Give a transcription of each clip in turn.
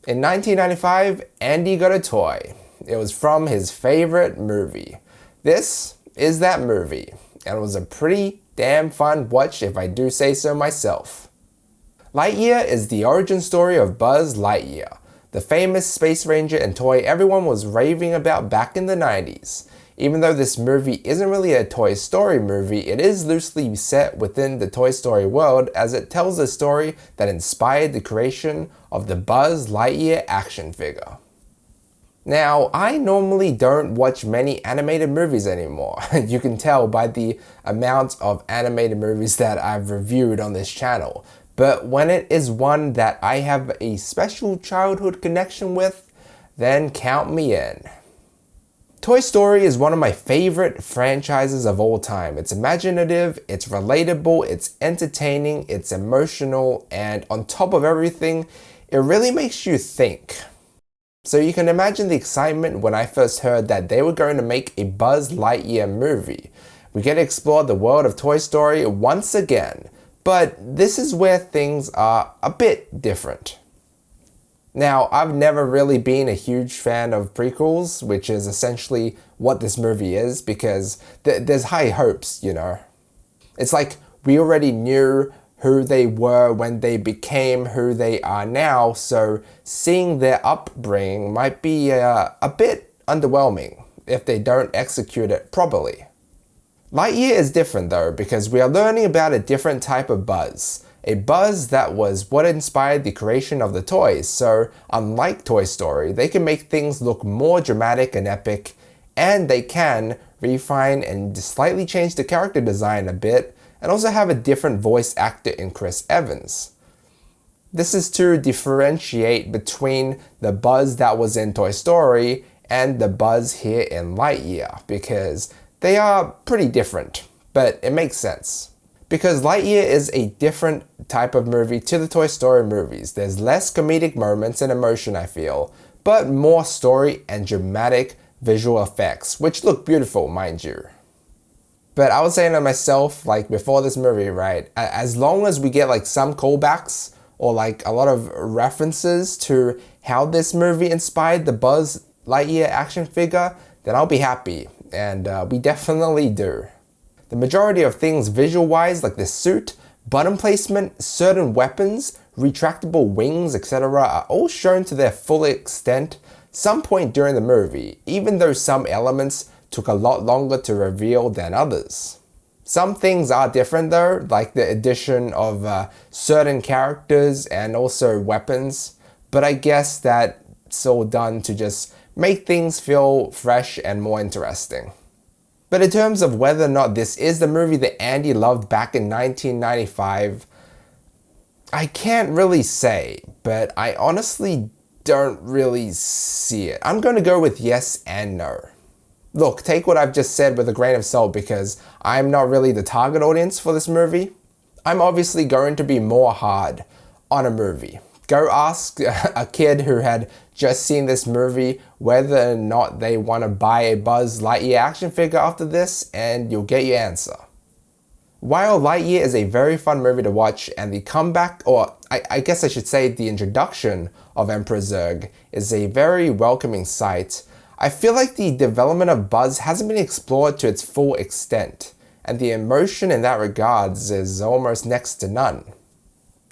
In 1995, Andy got a toy. It was from his favorite movie. This is that movie, and it was a pretty damn fun watch if I do say so myself. Lightyear is the origin story of Buzz Lightyear, the famous space ranger and toy everyone was raving about back in the 90s. Even though this movie isn't really a Toy Story movie, it is loosely set within the Toy Story world as it tells a story that inspired the creation of the Buzz Lightyear action figure. Now, I normally don't watch many animated movies anymore. You can tell by the amount of animated movies that I've reviewed on this channel. But when it is one that I have a special childhood connection with, then count me in. Toy Story is one of my favorite franchises of all time. It's imaginative, it's relatable, it's entertaining, it's emotional, and on top of everything, it really makes you think. So you can imagine the excitement when I first heard that they were going to make a Buzz Lightyear movie. We get to explore the world of Toy Story once again, but this is where things are a bit different. Now, I've never really been a huge fan of prequels, which is essentially what this movie is, because there's high hopes, you know. It's like we already knew who they were when they became who they are now, so seeing their upbringing might be a bit underwhelming if they don't execute it properly. Lightyear is different though, because we are learning about a different type of Buzz. A Buzz that was what inspired the creation of the toys, so unlike Toy Story, they can make things look more dramatic and epic, and they can refine and slightly change the character design a bit, and also have a different voice actor in Chris Evans. This is to differentiate between the Buzz that was in Toy Story and the Buzz here in Lightyear, because they are pretty different, but it makes sense. Because Lightyear is a different type of movie to the Toy Story movies. There's less comedic moments and emotion, I feel, but more story and dramatic visual effects, which look beautiful, mind you. But I was saying to myself, like before this movie, right, as long as we get like some callbacks or like a lot of references to how this movie inspired the Buzz Lightyear action figure, then I'll be happy, and we definitely do. The majority of things visual-wise, like the suit, button placement, certain weapons, retractable wings, etc. are all shown to their full extent some point during the movie, even though some elements took a lot longer to reveal than others. Some things are different though, like the addition of certain characters and also weapons, but I guess that's all done to just make things feel fresh and more interesting. But in terms of whether or not this is the movie that Andy loved back in 1995, I can't really say, but I honestly don't really see it. I'm going to go with yes and no. Look, take what I've just said with a grain of salt because I'm not really the target audience for this movie. I'm obviously going to be more hard on a movie. Go ask a kid who had just seen this movie whether or not they want to buy a Buzz Lightyear action figure after this, and you'll get your answer. While Lightyear is a very fun movie to watch, and the comeback, or I guess I should say the introduction of Emperor Zurg is a very welcoming sight, I feel like the development of Buzz hasn't been explored to its full extent, and the emotion in that regards is almost next to none.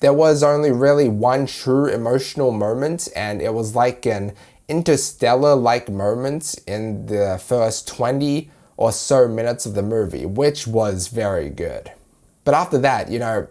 There was only really one true emotional moment, and it was like an Interstellar-like moment in the first 20 or so minutes of the movie, which was very good. But after that, you know,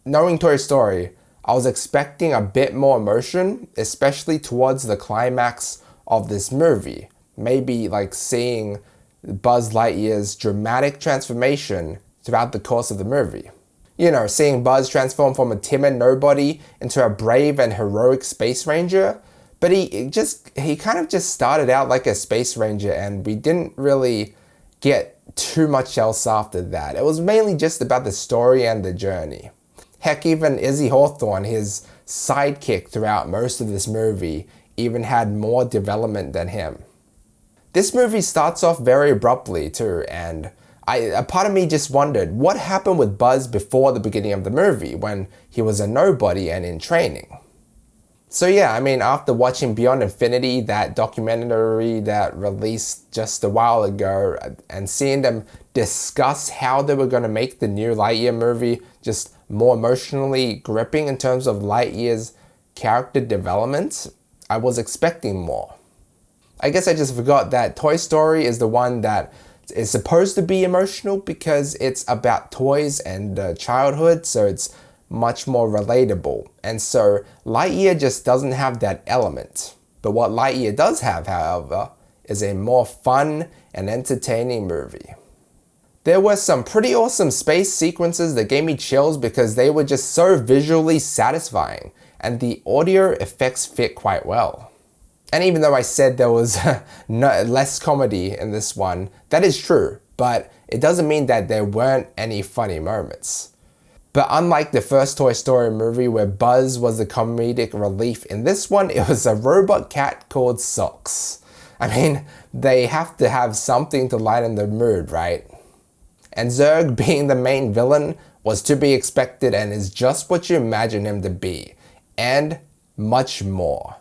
knowing Toy Story, I was expecting a bit more emotion, especially towards the climax of this movie. Maybe like seeing Buzz Lightyear's dramatic transformation throughout the course of the movie. You know, seeing Buzz transform from a timid nobody into a brave and heroic space ranger. But he kind of just started out like a space ranger, and we didn't really get too much else after that. It was mainly just about the story and the journey. Heck, even Izzy Hawthorne, his sidekick throughout most of this movie, even had more development than him. This movie starts off very abruptly too, and a part of me just wondered what happened with Buzz before the beginning of the movie when he was a nobody and in training. So yeah, I mean, after watching Beyond Infinity, that documentary that released just a while ago, and seeing them discuss how they were going to make the new Lightyear movie just more emotionally gripping in terms of Lightyear's character development, I was expecting more. I guess I just forgot that Toy Story is the one that is supposed to be emotional because it's about toys and childhood, so it's much more relatable. And so Lightyear just doesn't have that element. But what Lightyear does have, however, is a more fun and entertaining movie. There were some pretty awesome space sequences that gave me chills because they were just so visually satisfying, and the audio effects fit quite well. And even though I said there was less comedy in this one, that is true, but it doesn't mean that there weren't any funny moments. But unlike the first Toy Story movie where Buzz was the comedic relief, in this one it was a robot cat called Socks. I mean, they have to have something to lighten the mood, right? And Zurg being the main villain was to be expected and is just what you imagine him to be, and much more.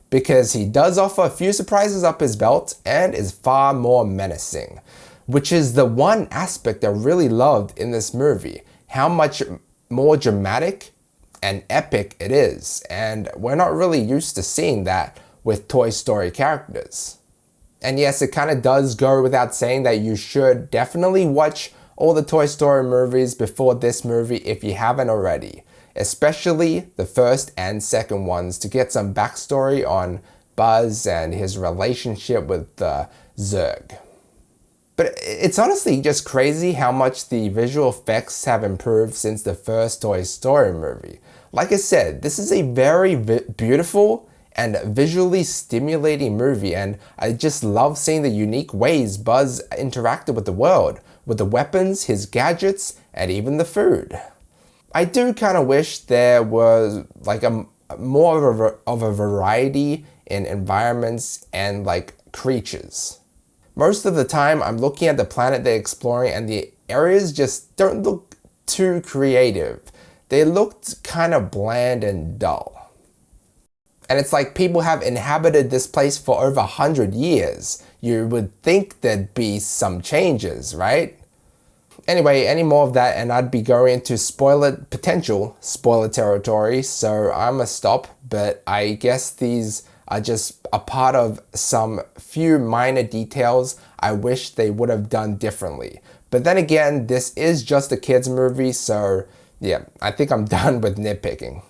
Because he does offer a few surprises up his belt and is far more menacing, which is the one aspect I really loved in this movie. How much more dramatic and epic it is, and we're not really used to seeing that with Toy Story characters. And yes, it kind of does go without saying that you should definitely watch all the Toy Story movies before this movie if you haven't already, especially the first and second ones, to get some backstory on Buzz and his relationship with Zurg. But it's honestly just crazy how much the visual effects have improved since the first Toy Story movie. Like I said, this is a very beautiful and visually stimulating movie, and I just love seeing the unique ways Buzz interacted with the world, with the weapons, his gadgets, and even the food. I do kind of wish there was like more of a variety in environments and like creatures. Most of the time, I'm looking at the planet they're exploring and the areas just don't look too creative. They looked kind of bland and dull. And it's like people have inhabited this place for over 100 years. You would think there'd be some changes, right? Anyway, any more of that and I'd be going into potential spoiler territory, so I'ma stop, but I guess these are just a part of some few minor details I wish they would have done differently. But then again, this is just a kids movie, so yeah, I think I'm done with nitpicking.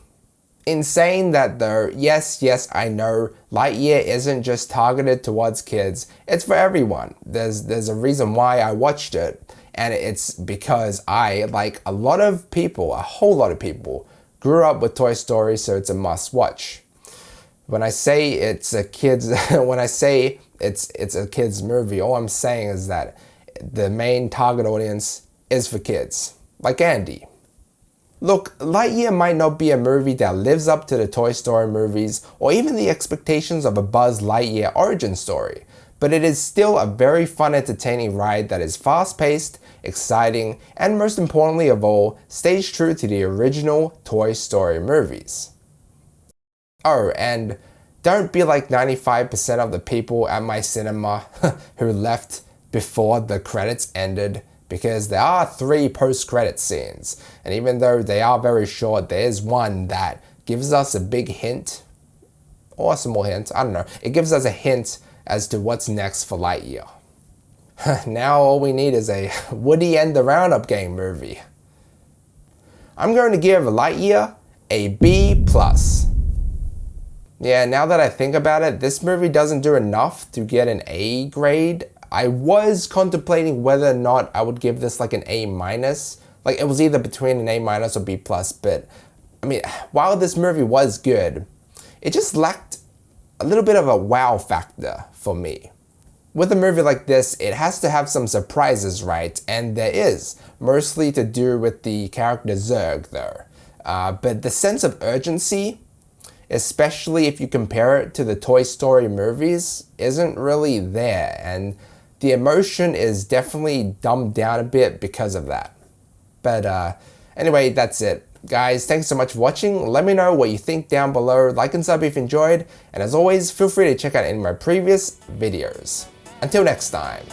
In saying that though, yes, I know Lightyear isn't just targeted towards kids, it's for everyone. There's a reason why I watched it, and it's because I, like a lot of people, a whole lot of people, grew up with Toy Story, so it's a must watch. When I say it's a kids movie, all I'm saying is that the main target audience is for kids, like Andy. Look, Lightyear might not be a movie that lives up to the Toy Story movies or even the expectations of a Buzz Lightyear origin story, but it is still a very fun, entertaining ride that is fast-paced, exciting, and most importantly of all, stays true to the original Toy Story movies. Oh, and don't be like 95% of the people at my cinema who left before the credits ended, because there are 3 post-credit scenes, and even though they are very short, there is one that gives us a big hint, or a small hint, I don't know. It gives us a hint as to what's next for Lightyear. Now all we need is a Woody and the Roundup Gang movie. I'm going to give Lightyear a B+. Yeah, now that I think about it, this movie doesn't do enough to get an A grade. I was contemplating whether or not I would give this like an A-. Like it was either between an A- or B+, but I mean, while this movie was good, it just lacked a little bit of a wow factor for me. With a movie like this, it has to have some surprises, right? And there is, mostly to do with the character Zurg though. But the sense of urgency, especially if you compare it to the Toy Story movies, isn't really there, and the emotion is definitely dumbed down a bit because of that. But anyway, that's it. Guys, thanks so much for watching. Let me know what you think down below. Like and sub if you enjoyed. And as always, feel free to check out any of my previous videos. Until next time.